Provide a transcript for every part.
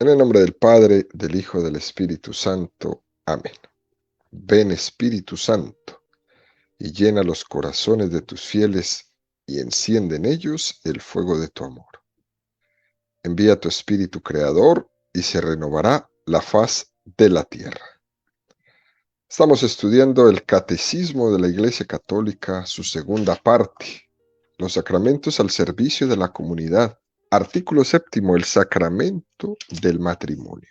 En el nombre del Padre, del Hijo, del Espíritu Santo. Amén. Ven, Espíritu Santo, y llena los corazones de tus fieles, y enciende en ellos el fuego de tu amor. Envía tu Espíritu Creador, y se renovará la faz de la tierra. Estamos estudiando el Catecismo de la Iglesia Católica, su segunda parte, los sacramentos al servicio de la comunidad. Artículo 7, el sacramento del matrimonio.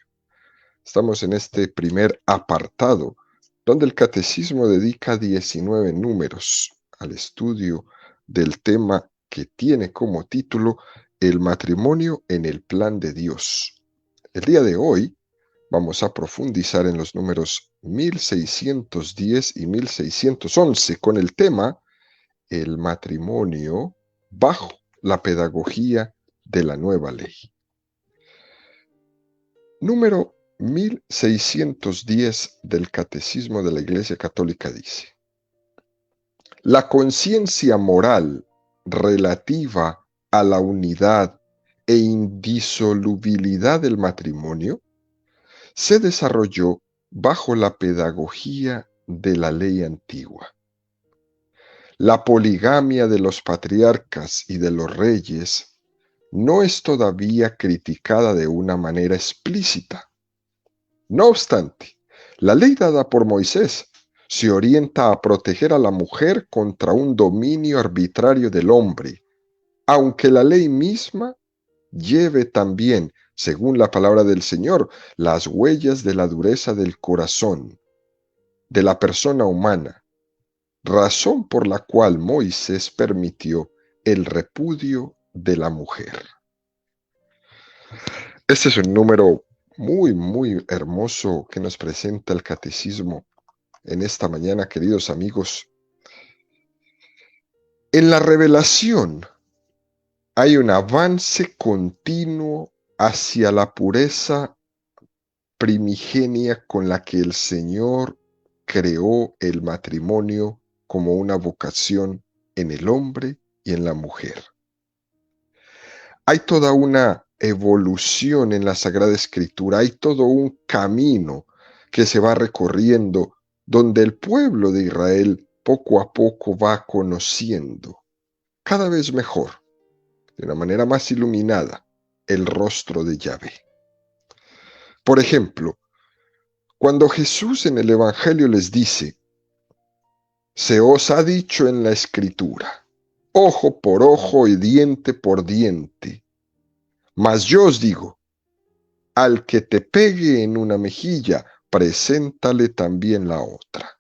Estamos en este primer apartado, donde el Catecismo dedica 19 números al estudio del tema que tiene como título El matrimonio en el plan de Dios. El día de hoy vamos a profundizar en los números 1610 y 1611 con el tema El matrimonio bajo la pedagogía de la nueva ley. Número 1610 del Catecismo de la Iglesia Católica dice: la conciencia moral relativa a la unidad e indisolubilidad del matrimonio se desarrolló bajo la pedagogía de la ley antigua. La poligamia de los patriarcas y de los reyes no es todavía criticada de una manera explícita. No obstante, la ley dada por Moisés se orienta a proteger a la mujer contra un dominio arbitrario del hombre, aunque la ley misma lleve también, según la palabra del Señor, las huellas de la dureza del corazón de la persona humana, razón por la cual Moisés permitió el repudio de la mujer. Este es un número muy hermoso que nos presenta el Catecismo en esta mañana, queridos amigos. En la revelación hay un avance continuo hacia la pureza primigenia con la que el Señor creó el matrimonio como una vocación en el hombre y en la mujer. Hay toda una evolución en la Sagrada Escritura, hay todo un camino que se va recorriendo donde el pueblo de Israel poco a poco va conociendo cada vez mejor, de una manera más iluminada, el rostro de Yahvé. Por ejemplo, cuando Jesús en el Evangelio les dice: se os ha dicho en la Escritura, ojo por ojo y diente por diente, mas yo os digo, al que te pegue en una mejilla, preséntale también la otra.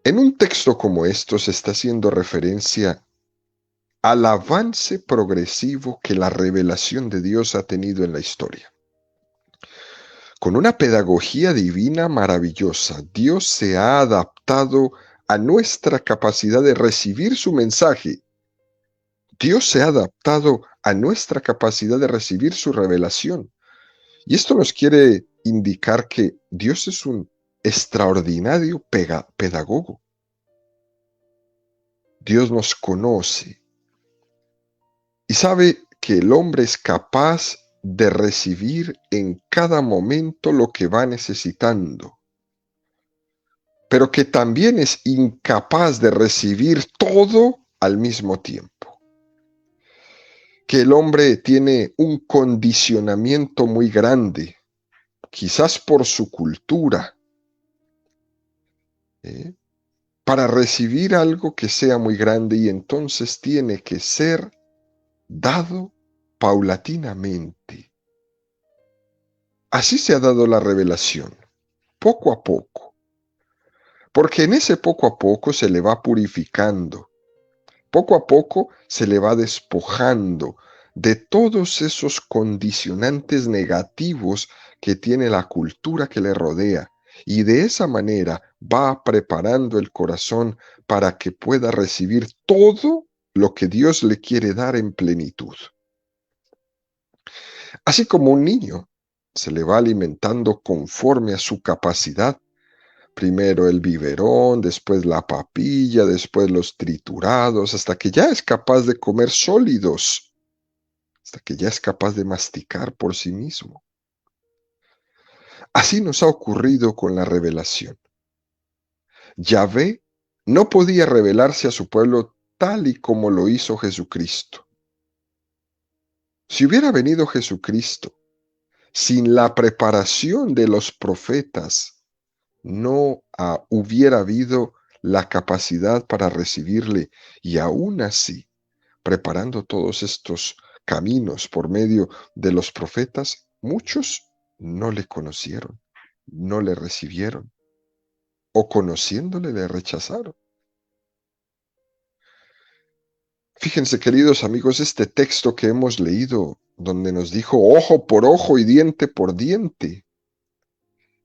En un texto como esto se está haciendo referencia al avance progresivo que la revelación de Dios ha tenido en la historia. Con una pedagogía divina maravillosa, Dios se ha adaptado a nuestra capacidad de recibir su mensaje. Dios se ha adaptado a nuestra capacidad de recibir su revelación. Y esto nos quiere indicar que Dios es un extraordinario pedagogo. Dios nos conoce y sabe que el hombre es capaz de recibir en cada momento lo que va necesitando, pero que también es incapaz de recibir todo al mismo tiempo. Que el hombre tiene un condicionamiento muy grande, quizás por su cultura, para recibir algo que sea muy grande, y entonces tiene que ser dado paulatinamente. Así se ha dado la revelación, poco a poco, porque en ese poco a poco se le va purificando, poco a poco se le va despojando de todos esos condicionantes negativos que tiene la cultura que le rodea, y de esa manera va preparando el corazón para que pueda recibir todo lo que Dios le quiere dar en plenitud. Así como un niño se le va alimentando conforme a su capacidad, primero el biberón, después la papilla, después los triturados, hasta que ya es capaz de comer sólidos. hasta que ya es capaz de masticar por sí mismo. Así nos ha ocurrido con la revelación. Yahvé no podía revelarse a su pueblo tal y como lo hizo Jesucristo. Si hubiera venido Jesucristo sin la preparación de los profetas, no hubiera habido la capacidad para recibirle, y aún así, preparando todos estos caminos por medio de los profetas, muchos no le conocieron, no le recibieron, o conociéndole le rechazaron. Fíjense, queridos amigos, este texto que hemos leído, donde nos dijo ojo por ojo y diente por diente,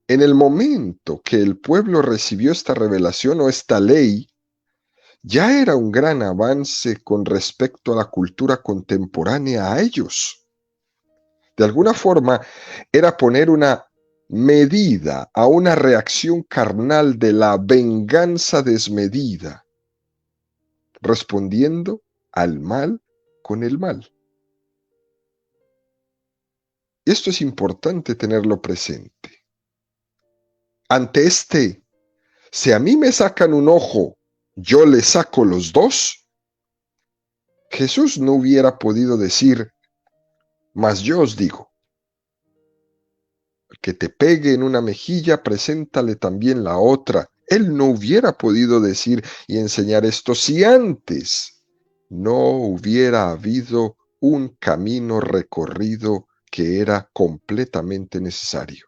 en el momento que el pueblo recibió esta revelación o esta ley, ya era un gran avance con respecto a la cultura contemporánea a ellos. De alguna forma, era poner una medida a una reacción carnal de la venganza desmedida, respondiendo al mal con el mal. Esto es importante tenerlo presente. Ante si a mí me sacan un ojo, yo le saco los dos, Jesús no hubiera podido decir, mas yo os digo, el que te pegue en una mejilla, preséntale también la otra. Él no hubiera podido decir y enseñar esto si antes no hubiera habido un camino recorrido que era completamente necesario.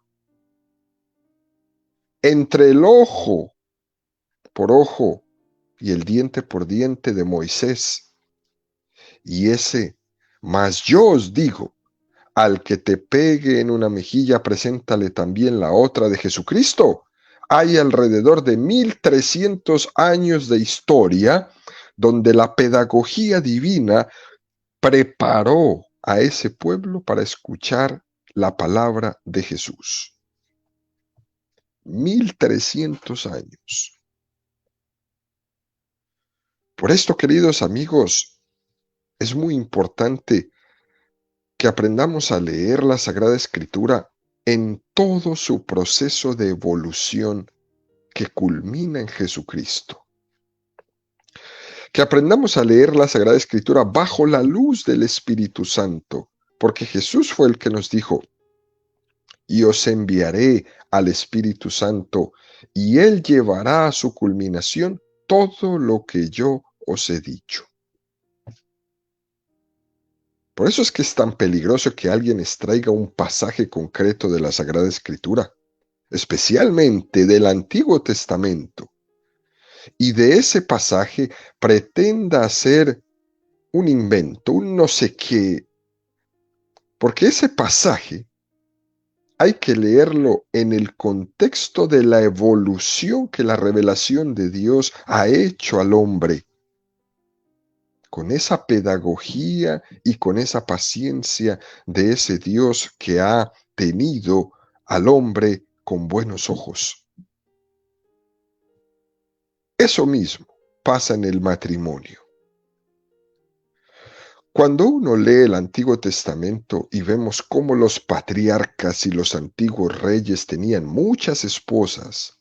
Entre el ojo por ojo y el diente por diente de Moisés y mas yo os digo, al que te pegue en una mejilla, preséntale también la otra de Jesucristo. Hay alrededor de 1300 años de historia donde la pedagogía divina preparó a ese pueblo para escuchar la palabra de Jesús. 1300 años. Por esto, queridos amigos, es muy importante que aprendamos a leer la Sagrada Escritura en todo su proceso de evolución que culmina en Jesucristo. Que aprendamos a leer la Sagrada Escritura bajo la luz del Espíritu Santo, porque Jesús fue el que nos dijo, y os enviaré al Espíritu Santo, y Él llevará a su culminación todo lo que yo os he dicho. Por eso es que es tan peligroso que alguien extraiga un pasaje concreto de la Sagrada Escritura, especialmente del Antiguo Testamento, y de ese pasaje pretenda hacer un invento, un no sé qué, porque ese pasaje hay que leerlo en el contexto de la evolución que la revelación de Dios ha hecho al hombre, con esa pedagogía y con esa paciencia de ese Dios que ha tenido al hombre con buenos ojos. Eso mismo pasa en el matrimonio. Cuando uno lee el Antiguo Testamento y vemos cómo los patriarcas y los antiguos reyes tenían muchas esposas,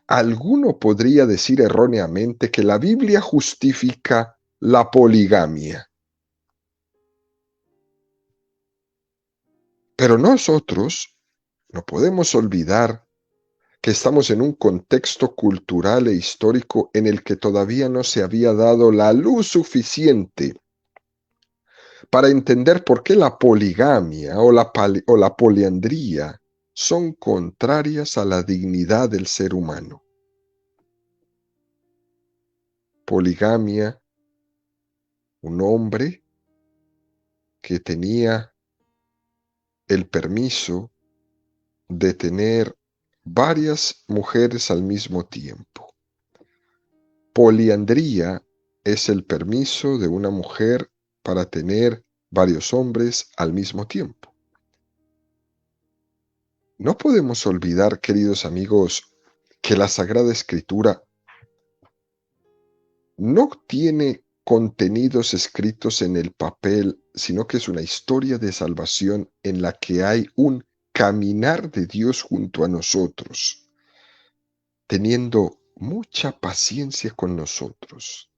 alguno podría decir erróneamente que la Biblia justifica la poligamia. Pero nosotros no podemos olvidar que estamos en un contexto cultural e histórico en el que todavía no se había dado la luz suficiente para entender por qué la poligamia o la poliandría son contrarias a la dignidad del ser humano. Poligamia, un hombre que tenía el permiso de tener varias mujeres al mismo tiempo. Poliandría es el permiso de una mujer para tener varios hombres al mismo tiempo. No podemos olvidar, queridos amigos, que la Sagrada Escritura no tiene contenidos escritos en el papel sino que es una historia de salvación en la que hay un caminar de Dios junto a nosotros, teniendo mucha paciencia con nosotros.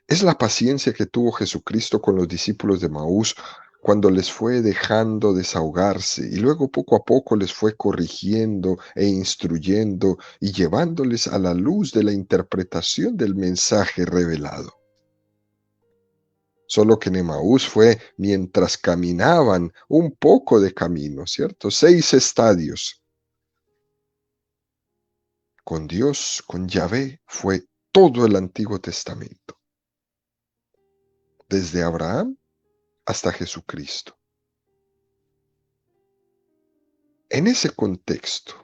Es la paciencia que tuvo Jesucristo con los discípulos de Maús cuando les fue dejando desahogarse y luego poco a poco les fue corrigiendo e instruyendo y llevándoles a la luz de la interpretación del mensaje revelado. Solo que en Emaús fue mientras caminaban un poco de camino, ¿cierto? 6 estadios. Con Dios, con Yahvé, fue todo el Antiguo Testamento, desde Abraham hasta Jesucristo. En ese contexto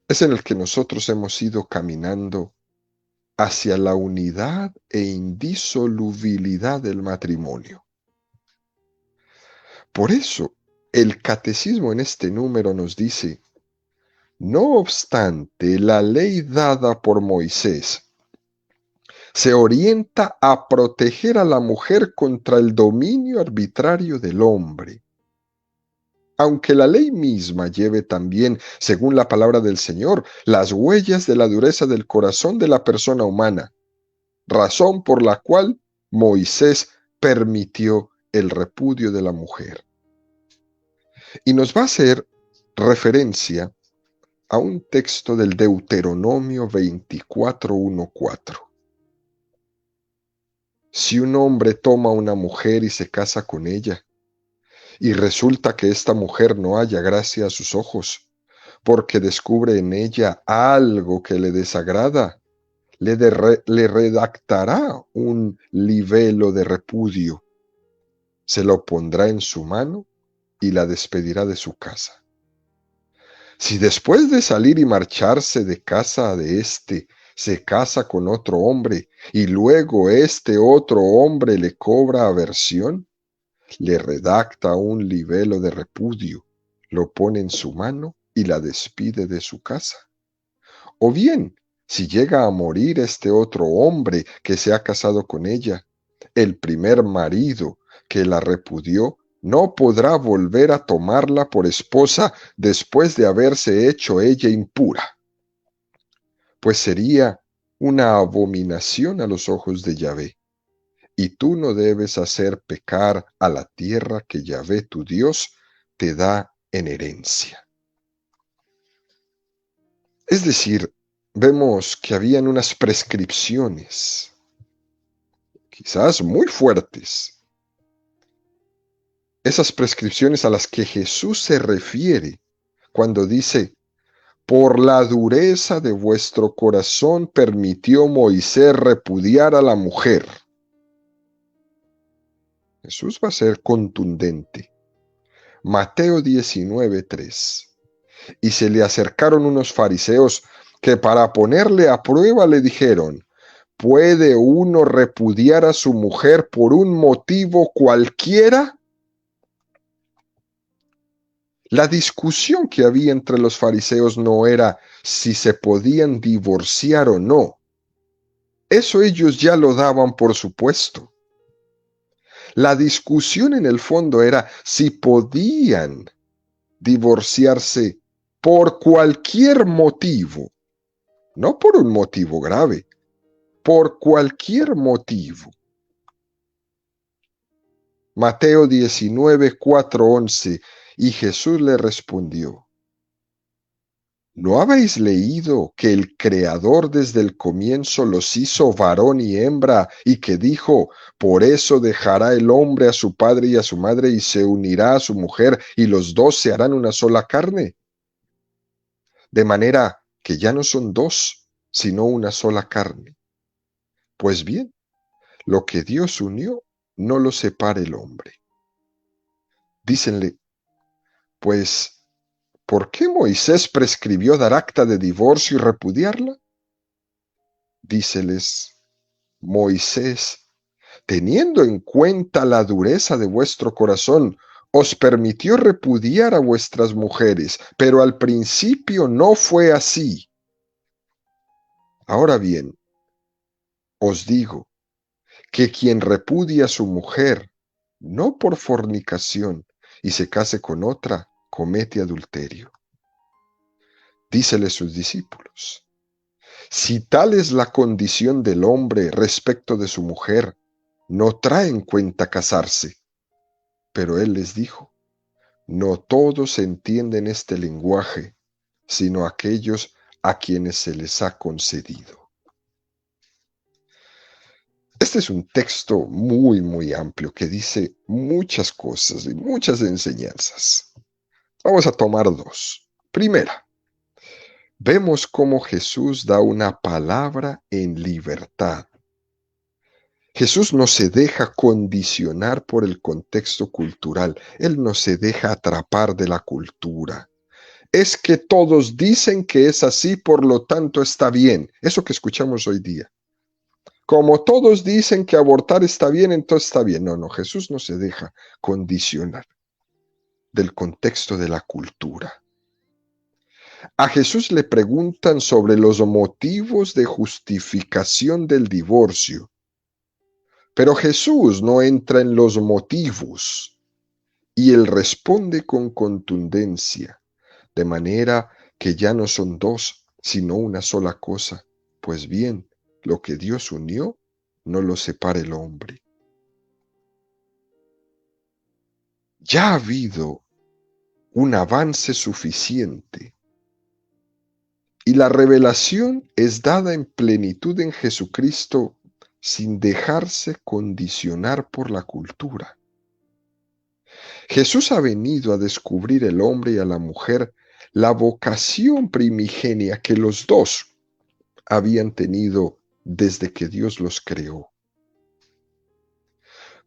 es en el que nosotros hemos ido caminando hacia la unidad e indisolubilidad del matrimonio. Por eso, el catecismo en este número nos dice: no obstante, la ley dada por Moisés se orienta a proteger a la mujer contra el dominio arbitrario del hombre. Aunque la ley misma lleve también, según la palabra del Señor, las huellas de la dureza del corazón de la persona humana, razón por la cual Moisés permitió el repudio de la mujer. Y nos va a hacer referencia a un texto del Deuteronomio 24:1-4. Si un hombre toma a una mujer y se casa con ella, y resulta que esta mujer no halla gracia a sus ojos, porque descubre en ella algo que le desagrada, le redactará un libelo de repudio, se lo pondrá en su mano y la despedirá de su casa. Si después de salir y marcharse de casa de éste, se casa con otro hombre y luego este otro hombre le cobra aversión, le redacta un libelo de repudio, lo pone en su mano y la despide de su casa. O bien, si llega a morir este otro hombre que se ha casado con ella, el primer marido que la repudió no podrá volver a tomarla por esposa después de haberse hecho ella impura, pues sería una abominación a los ojos de Yahvé. Y tú no debes hacer pecar a la tierra que Yahvé tu Dios te da en herencia. Es decir, vemos que habían unas prescripciones, quizás muy fuertes. Esas prescripciones a las que Jesús se refiere cuando dice: por la dureza de vuestro corazón permitió Moisés repudiar a la mujer. Jesús va a ser contundente. Mateo 19:3. Y se le acercaron unos fariseos que para ponerle a prueba le dijeron: ¿puede uno repudiar a su mujer por un motivo cualquiera? La discusión que había entre los fariseos no era si se podían divorciar o no. Eso ellos ya lo daban por supuesto. La discusión en el fondo era si podían divorciarse por cualquier motivo, no por un motivo grave, por cualquier motivo. Mateo 19:4-11. Y Jesús le respondió: ¿no habéis leído que el Creador desde el comienzo los hizo varón y hembra, y que dijo: por eso dejará el hombre a su padre y a su madre y se unirá a su mujer, y los dos se harán una sola carne? De manera que ya no son dos, sino una sola carne. Pues bien, lo que Dios unió, no lo separe el hombre. Dícenle: pues, ¿por qué Moisés prescribió dar acta de divorcio y repudiarla? Díceles Moisés: teniendo en cuenta la dureza de vuestro corazón, os permitió repudiar a vuestras mujeres, pero al principio no fue así. Ahora bien, os digo que quien repudia a su mujer, no por fornicación, y se case con otra, comete adulterio. Dícele sus discípulos: si tal es la condición del hombre respecto de su mujer, no trae en cuenta casarse. Pero él les dijo: no todos entienden este lenguaje, sino aquellos a quienes se les ha concedido. Este es un texto muy amplio que dice muchas cosas y muchas enseñanzas. Vamos a tomar dos. Primera, vemos cómo Jesús da una palabra en libertad. Jesús no se deja condicionar por el contexto cultural. Él no se deja atrapar de la cultura. Es que todos dicen que es así, por lo tanto está bien. Eso que escuchamos hoy día. Como todos dicen que abortar está bien, entonces está bien. No, Jesús no se deja condicionar del contexto de la cultura. A Jesús le preguntan sobre los motivos de justificación del divorcio. Pero Jesús no entra en los motivos y él responde con contundencia, de manera que ya no son dos, sino una sola cosa. Pues bien, lo que Dios unió, no lo separe el hombre. Ya ha habido un avance suficiente y la revelación es dada en plenitud en Jesucristo sin dejarse condicionar por la cultura. Jesús ha venido a descubrir al hombre y a la mujer la vocación primigenia que los dos habían tenido desde que Dios los creó.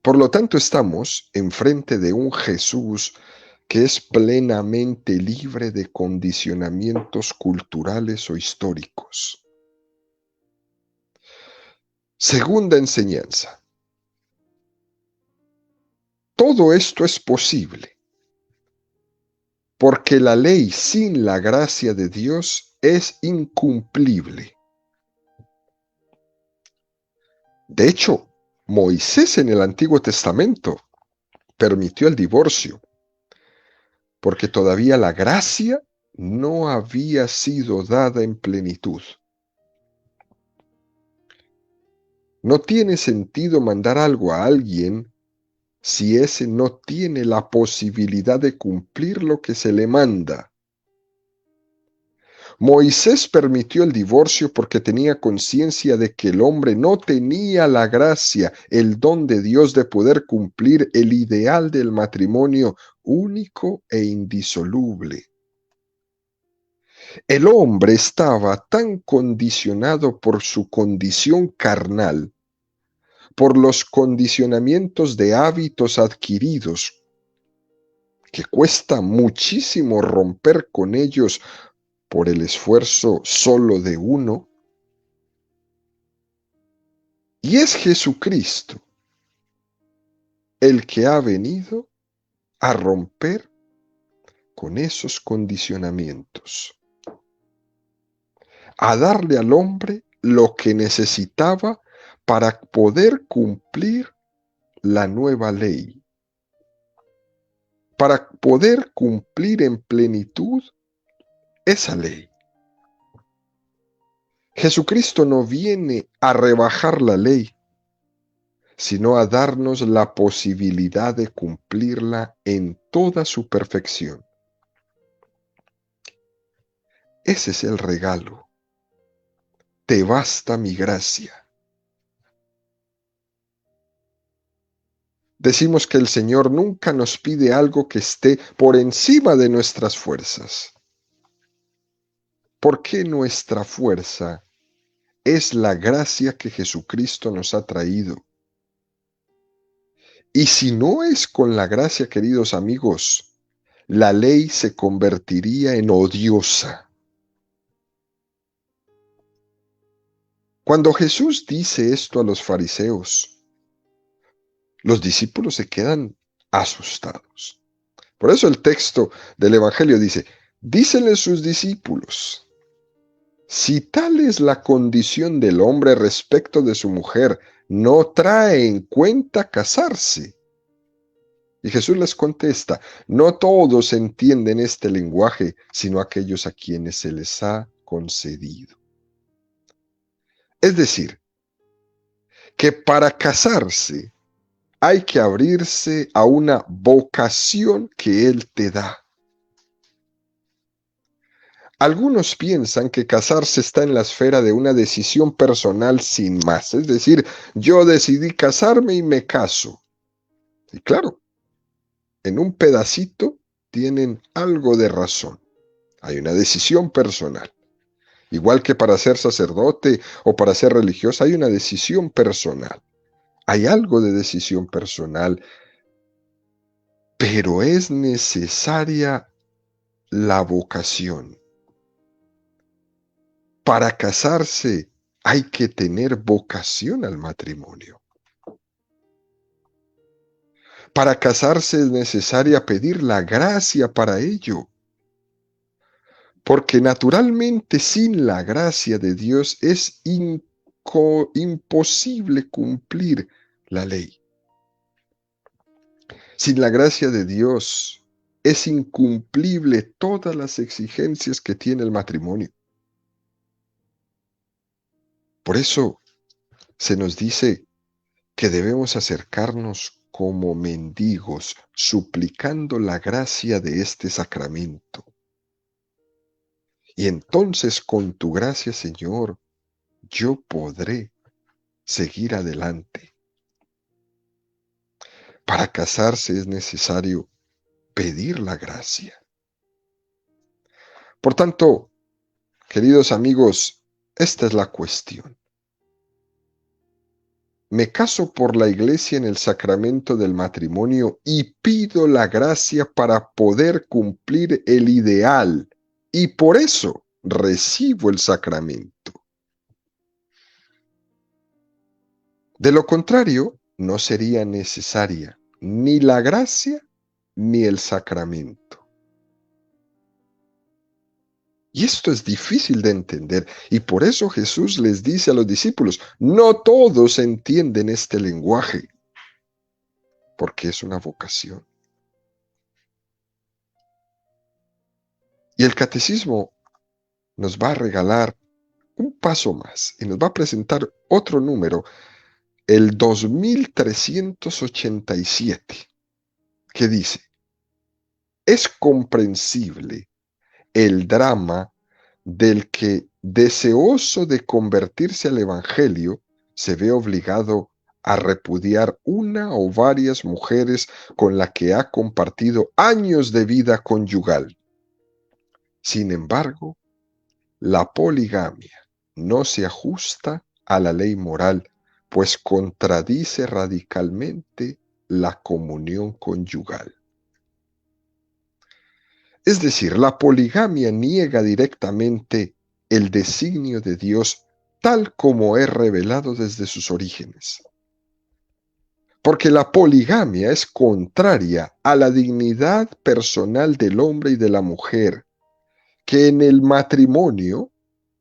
Por lo tanto, estamos enfrente de un Jesús que es plenamente libre de condicionamientos culturales o históricos. Segunda enseñanza. Todo esto es posible porque la ley sin la gracia de Dios es incumplible. De hecho, Moisés en el Antiguo Testamento permitió el divorcio, porque todavía la gracia no había sido dada en plenitud. No tiene sentido mandar algo a alguien si ese no tiene la posibilidad de cumplir lo que se le manda. Moisés permitió el divorcio porque tenía conciencia de que el hombre no tenía la gracia, el don de Dios de poder cumplir el ideal del matrimonio único e indisoluble. El hombre estaba tan condicionado por su condición carnal, por los condicionamientos de hábitos adquiridos, que cuesta muchísimo romper con ellos por el esfuerzo solo de uno. Y es Jesucristo el que ha venido a romper con esos condicionamientos, a darle al hombre lo que necesitaba para poder cumplir la nueva ley, para poder cumplir en plenitud esa ley. Jesucristo no viene a rebajar la ley, sino a darnos la posibilidad de cumplirla en toda su perfección. Ese es el regalo. Te basta mi gracia. Decimos que el Señor nunca nos pide algo que esté por encima de nuestras fuerzas. ¿Por qué nuestra fuerza es la gracia que Jesucristo nos ha traído? Y si no es con la gracia, queridos amigos, la ley se convertiría en odiosa. Cuando Jesús dice esto a los fariseos, los discípulos se quedan asustados. Por eso el texto del Evangelio dice, dícenle sus discípulos. Si tal es la condición del hombre respecto de su mujer, no trae en cuenta casarse. Y Jesús les contesta, no todos entienden este lenguaje, sino aquellos a quienes se les ha concedido. Es decir, que para casarse hay que abrirse a una vocación que Él te da. Algunos piensan que casarse está en la esfera de una decisión personal sin más, es decir, yo decidí casarme y me caso. Y claro, en un pedacito tienen algo de razón. Hay una decisión personal. Igual que para ser sacerdote o para ser religioso, hay una decisión personal. Hay algo de decisión personal, pero es necesaria la vocación. Para casarse hay que tener vocación al matrimonio. Para casarse es necesaria pedir la gracia para ello. Porque naturalmente sin la gracia de Dios es imposible cumplir la ley. Sin la gracia de Dios es incumplible todas las exigencias que tiene el matrimonio. Por eso se nos dice que debemos acercarnos como mendigos, suplicando la gracia de este sacramento. Y entonces con tu gracia, Señor, yo podré seguir adelante. Para casarse es necesario pedir la gracia. Por tanto, queridos amigos, esta es la cuestión. Me caso por la iglesia en el sacramento del matrimonio y pido la gracia para poder cumplir el ideal, y por eso recibo el sacramento. De lo contrario, no sería necesaria ni la gracia ni el sacramento. Y esto es difícil de entender, y por eso Jesús les dice a los discípulos, no todos entienden este lenguaje, porque es una vocación. Y el catecismo nos va a regalar un paso más y nos va a presentar otro número, el 2387, que dice, es comprensible el drama del que, deseoso de convertirse al Evangelio, se ve obligado a repudiar una o varias mujeres con las que ha compartido años de vida conyugal. Sin embargo, la poligamia no se ajusta a la ley moral, pues contradice radicalmente la comunión conyugal. Es decir, la poligamia niega directamente el designio de Dios tal como es revelado desde sus orígenes. Porque la poligamia es contraria a la dignidad personal del hombre y de la mujer, que en el matrimonio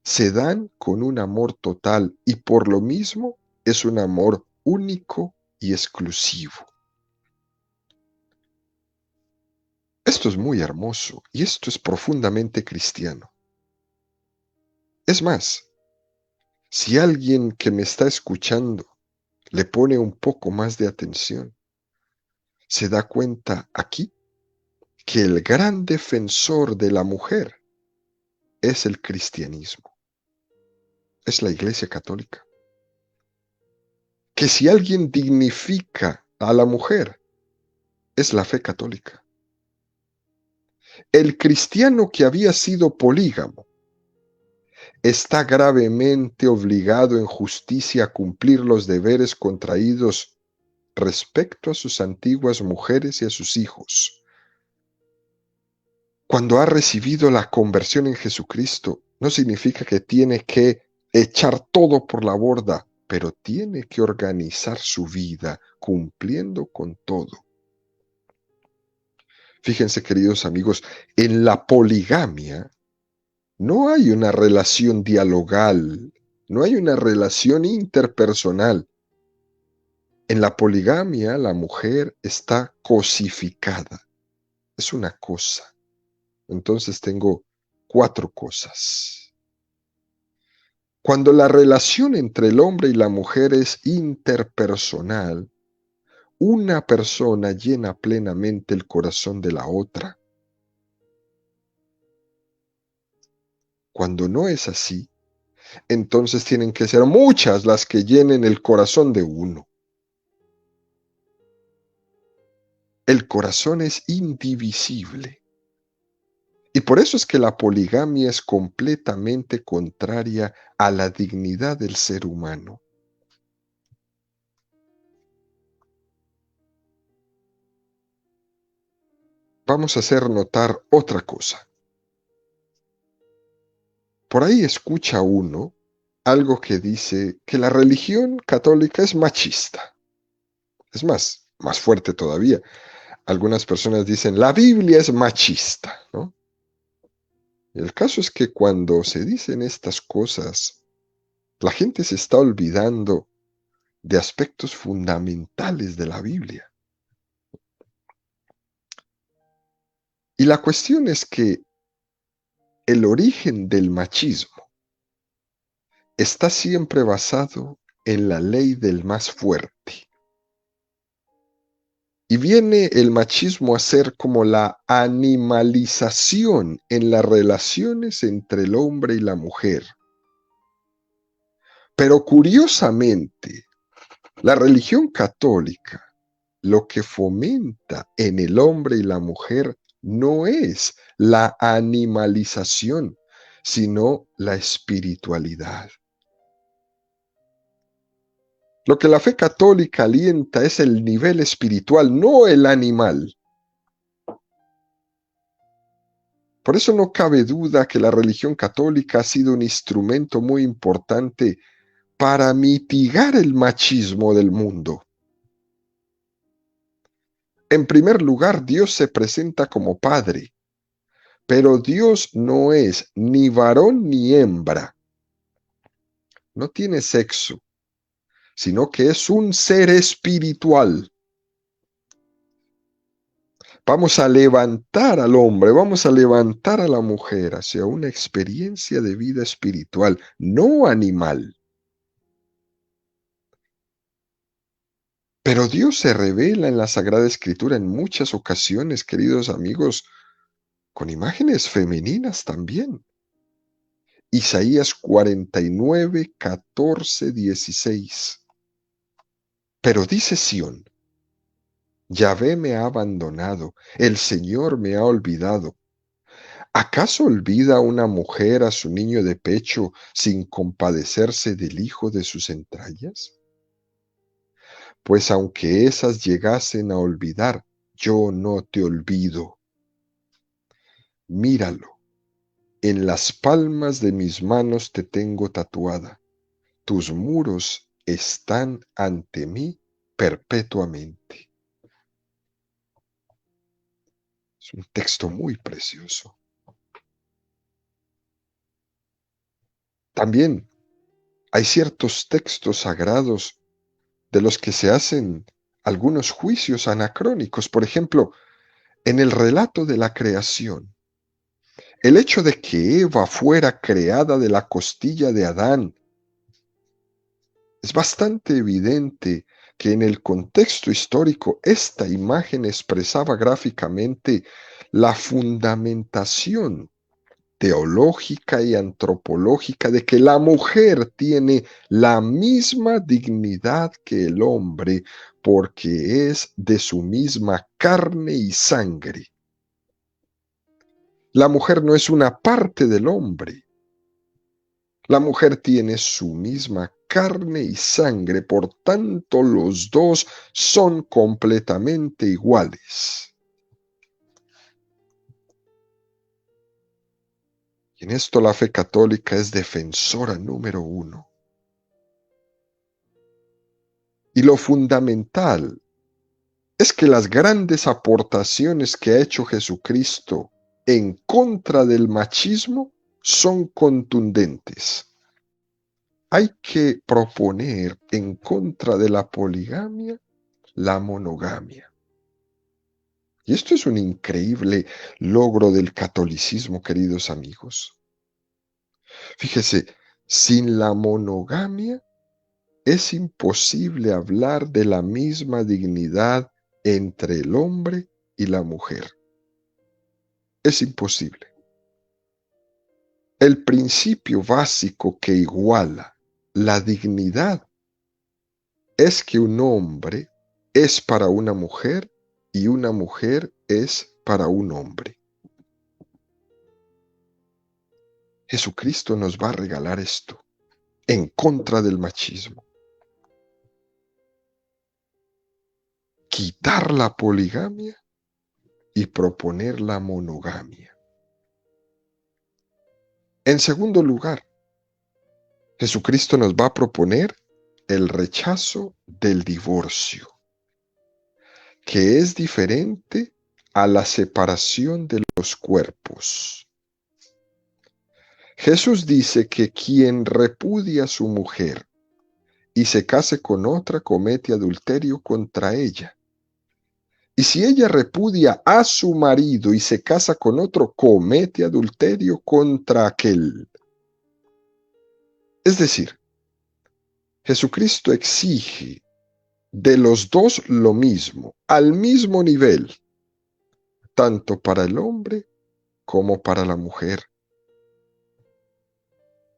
se dan con un amor total y por lo mismo es un amor único y exclusivo. Esto es muy hermoso y esto es profundamente cristiano. Es más, si alguien que me está escuchando le pone un poco más de atención, se da cuenta aquí que el gran defensor de la mujer es el cristianismo, es la Iglesia Católica. Que si alguien dignifica a la mujer, es la fe católica. El cristiano que había sido polígamo está gravemente obligado en justicia a cumplir los deberes contraídos respecto a sus antiguas mujeres y a sus hijos. Cuando ha recibido la conversión en Jesucristo, no significa que tiene que echar todo por la borda, pero tiene que organizar su vida cumpliendo con todo. Fíjense, queridos amigos, en la poligamia No hay una relación dialogal, no hay una relación interpersonal. En la poligamia, la mujer está cosificada, es una cosa. Entonces tengo 4 cosas. Cuando la relación entre el hombre y la mujer es interpersonal, una persona llena plenamente el corazón de la otra. Cuando no es así, entonces tienen que ser muchas las que llenen el corazón de uno. El corazón es indivisible. Y por eso es que la poligamia es completamente contraria a la dignidad del ser humano. Vamos a hacer notar otra cosa. Por ahí escucha uno algo que dice que la religión católica es machista. Es más fuerte todavía. Algunas personas dicen, la Biblia es machista, ¿no? Y el caso es que cuando se dicen estas cosas, la gente se está olvidando de aspectos fundamentales de la Biblia. Y la cuestión es que el origen del machismo está siempre basado en la ley del más fuerte. Y viene el machismo a ser como la animalización en las relaciones entre el hombre y la mujer. Pero curiosamente, la religión católica lo que fomenta en el hombre y la mujer no es la animalización, sino la espiritualidad. Lo que la fe católica alienta es el nivel espiritual, no el animal. Por eso no cabe duda que la religión católica ha sido un instrumento muy importante para mitigar el machismo del mundo. En primer lugar, Dios se presenta como Padre, pero Dios no es ni varón ni hembra, no tiene sexo, sino que es un ser espiritual. Vamos a levantar al hombre, vamos a levantar a la mujer hacia una experiencia de vida espiritual, no animal. Pero Dios se revela en la Sagrada Escritura en muchas ocasiones, queridos amigos, con imágenes femeninas también. Isaías 49, 14, 16. Pero dice Sión, Yahvé me ha abandonado, el Señor me ha olvidado. ¿Acaso olvida una mujer a su niño de pecho sin compadecerse del hijo de sus entrañas? Pues aunque esas llegasen a olvidar, yo no te olvido. Míralo, en las palmas de mis manos te tengo tatuada. Tus muros están ante mí perpetuamente. Es un texto muy precioso. También hay ciertos textos sagrados de los que se hacen algunos juicios anacrónicos. Por ejemplo, en el relato de la creación, el hecho de que Eva fuera creada de la costilla de Adán, es bastante evidente que en el contexto histórico esta imagen expresaba gráficamente la fundamentación teológica y antropológica de que la mujer tiene la misma dignidad que el hombre porque es de su misma carne y sangre. La mujer no es una parte del hombre. La mujer tiene su misma carne y sangre, por tanto los dos son completamente iguales. Y en esto la fe católica es defensora número 1. Y lo fundamental es que las grandes aportaciones que ha hecho Jesucristo en contra del machismo son contundentes. Hay que proponer en contra de la poligamia la monogamia. Y esto es un increíble logro del catolicismo, queridos amigos. Fíjese, sin la monogamia es imposible hablar de la misma dignidad entre el hombre y la mujer. Es imposible. El principio básico que iguala la dignidad es que un hombre es para una mujer y una mujer es para un hombre. Jesucristo nos va a regalar esto en contra del machismo. Quitar la poligamia y proponer la monogamia. En segundo lugar, Jesucristo nos va a proponer el rechazo del divorcio, que es diferente a la separación de los cuerpos. Jesús dice que quien repudia a su mujer y se case con otra comete adulterio contra ella. Y si ella repudia a su marido y se casa con otro, comete adulterio contra aquel. Es decir, Jesucristo exige de los dos lo mismo, al mismo nivel, tanto para el hombre como para la mujer.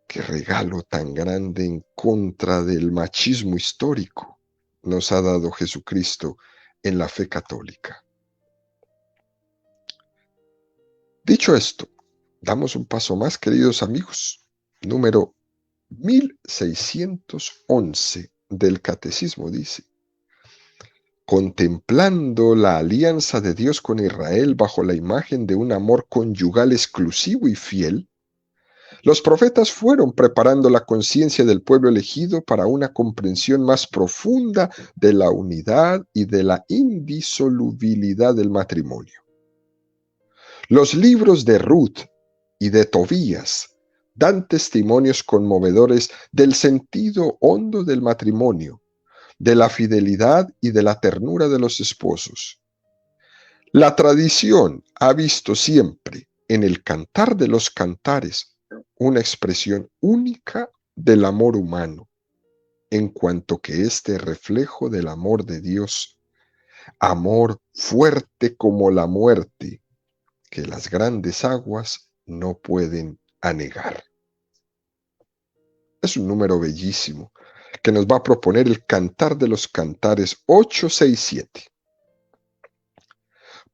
Qué regalo tan grande en contra del machismo histórico nos ha dado Jesucristo en la fe católica. Dicho esto, damos un paso más, queridos amigos. Número 1611 del Catecismo dice: contemplando la alianza de Dios con Israel bajo la imagen de un amor conyugal exclusivo y fiel, los profetas fueron preparando la conciencia del pueblo elegido para una comprensión más profunda de la unidad y de la indisolubilidad del matrimonio. Los libros de Ruth y de Tobías dan testimonios conmovedores del sentido hondo del matrimonio, de la fidelidad y de la ternura de los esposos. La tradición ha visto siempre en el Cantar de los Cantares una expresión única del amor humano, en cuanto que este reflejo del amor de Dios, amor fuerte como la muerte, que las grandes aguas no pueden anegar. Es un número bellísimo que nos va a proponer el Cantar de los Cantares 867.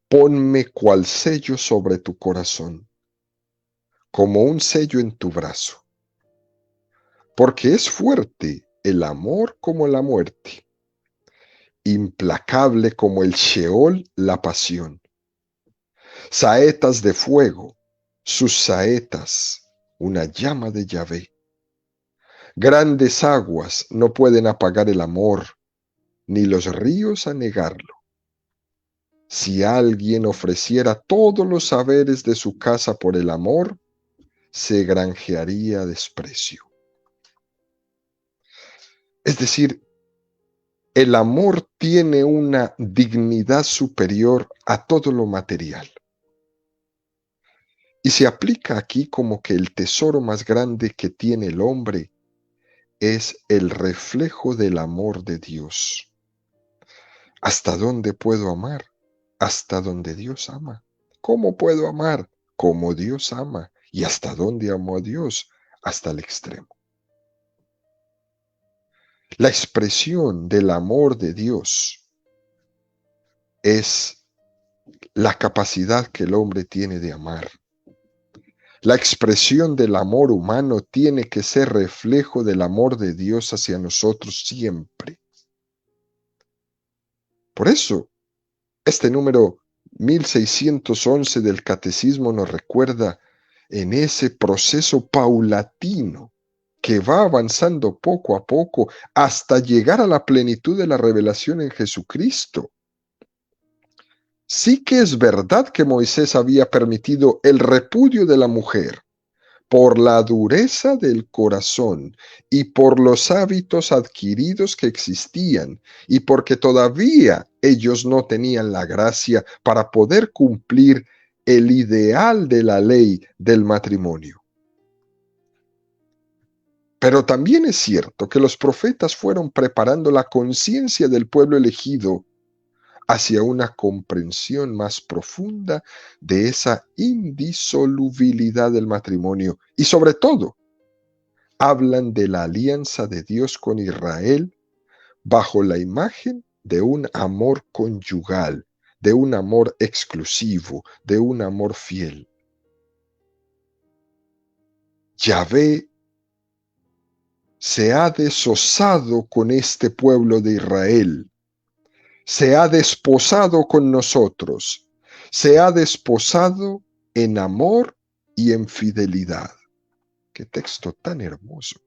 Ponme cual sello sobre tu corazón, como un sello en tu brazo, porque es fuerte el amor como la muerte, implacable como el Sheol la pasión. Saetas de fuego, sus saetas, una llama de Yahvé. Grandes aguas no pueden apagar el amor, ni los ríos anegarlo. Si alguien ofreciera todos los saberes de su casa por el amor, se granjearía desprecio. Es decir, el amor tiene una dignidad superior a todo lo material. Y se aplica aquí como que el tesoro más grande que tiene el hombre es el reflejo del amor de Dios. ¿Hasta dónde puedo amar? Hasta donde Dios ama. ¿Cómo puedo amar? Como Dios ama. ¿Y hasta dónde amo a Dios? Hasta el extremo. La expresión del amor de Dios es la capacidad que el hombre tiene de amar. La expresión del amor humano tiene que ser reflejo del amor de Dios hacia nosotros siempre. Por eso, este número 1611 del Catecismo nos recuerda en ese proceso paulatino que va avanzando poco a poco hasta llegar a la plenitud de la revelación en Jesucristo. Sí que es verdad que Moisés había permitido el repudio de la mujer por la dureza del corazón y por los hábitos adquiridos que existían, y porque todavía ellos no tenían la gracia para poder cumplir el ideal de la ley del matrimonio. Pero también es cierto que los profetas fueron preparando la conciencia del pueblo elegido hacia una comprensión más profunda de esa indisolubilidad del matrimonio. Y sobre todo, hablan de la alianza de Dios con Israel bajo la imagen de un amor conyugal, de un amor exclusivo, de un amor fiel. Yahvé se ha desosado con este pueblo de Israel, se ha desposado con nosotros, se ha desposado en amor y en fidelidad. Qué texto tan hermoso.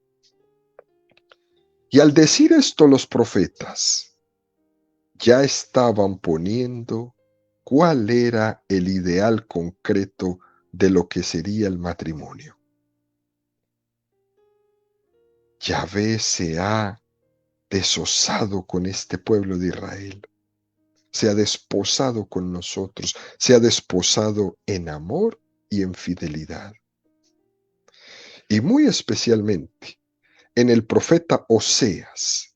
Y al decir esto los profetas ya estaban poniendo cuál era el ideal concreto de lo que sería el matrimonio. Yahvé se ha desosado con este pueblo de Israel, se ha desposado con nosotros, se ha desposado en amor y en fidelidad. Y muy especialmente en el profeta Oseas,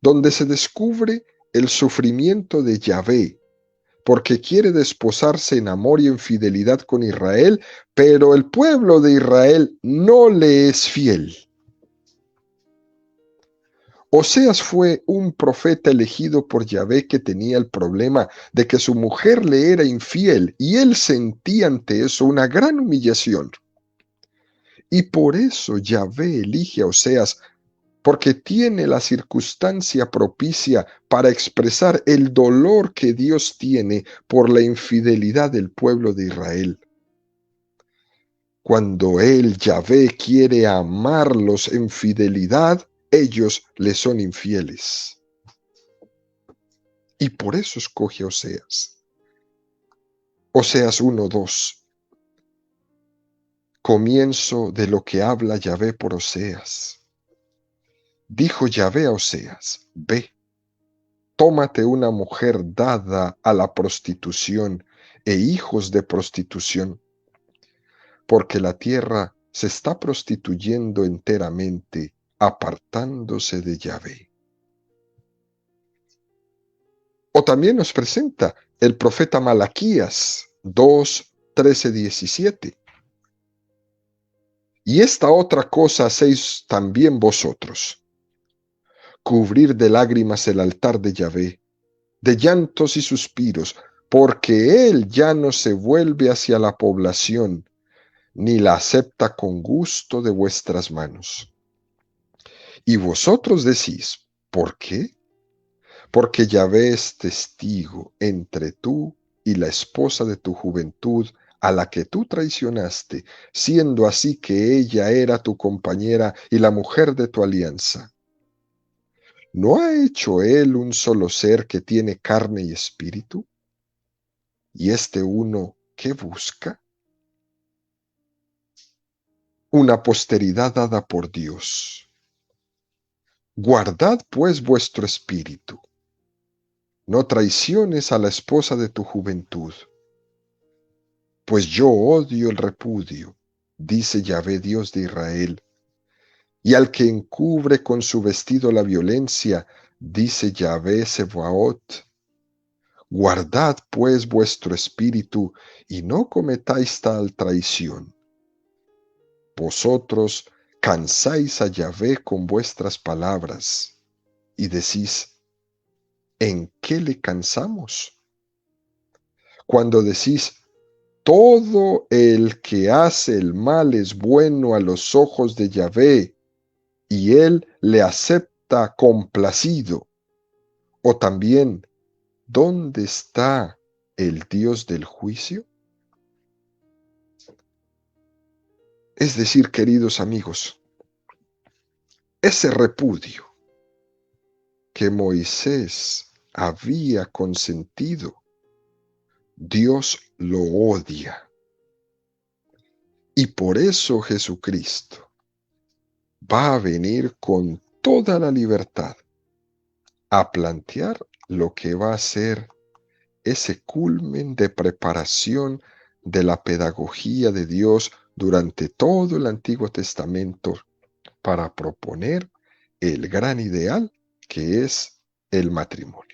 donde se descubre el sufrimiento de Yahvé, porque quiere desposarse en amor y en fidelidad con Israel, pero el pueblo de Israel no le es fiel. Oseas fue un profeta elegido por Yahvé que tenía el problema de que su mujer le era infiel y él sentía ante eso una gran humillación. Y por eso Yahvé elige a Oseas, porque tiene la circunstancia propicia para expresar el dolor que Dios tiene por la infidelidad del pueblo de Israel. Cuando él, Yahvé, quiere amarlos en fidelidad, ellos le son infieles. Y por eso escoge a Oseas. Oseas 1:2. Comienzo de lo que habla Yahvé por Oseas. Dijo Yahvé a Oseas: ve, tómate una mujer dada a la prostitución e hijos de prostitución, porque la tierra se está prostituyendo enteramente, apartándose de Yahvé. O también nos presenta el profeta Malaquías 2:13-17. Y esta otra cosa hacéis también vosotros: cubrir de lágrimas el altar de Yahvé, de llantos y suspiros, porque él ya no se vuelve hacia la población, ni la acepta con gusto de vuestras manos. Y vosotros decís: ¿por qué? Porque Yahvé es testigo entre tú y la esposa de tu juventud, a la que tú traicionaste, siendo así que ella era tu compañera y la mujer de tu alianza. ¿No ha hecho él un solo ser que tiene carne y espíritu? ¿Y este uno qué busca? Una posteridad dada por Dios. Guardad pues vuestro espíritu. No traiciones a la esposa de tu juventud. Pues yo odio el repudio, dice Yahvé Dios de Israel. Y al que encubre con su vestido la violencia, dice Yahvé Sebaot. Guardad pues vuestro espíritu y no cometáis tal traición. Vosotros cansáis a Yahvé con vuestras palabras y decís: ¿en qué le cansamos? Cuando decís: todo el que hace el mal es bueno a los ojos de Yahvé, y él le acepta complacido. O también: ¿dónde está el Dios del juicio? Es decir, queridos amigos, ese repudio que Moisés había consentido, Dios lo odia. Y por eso Jesucristo va a venir con toda la libertad a plantear lo que va a ser ese culmen de preparación de la pedagogía de Dios durante todo el Antiguo Testamento para proponer el gran ideal que es el matrimonio.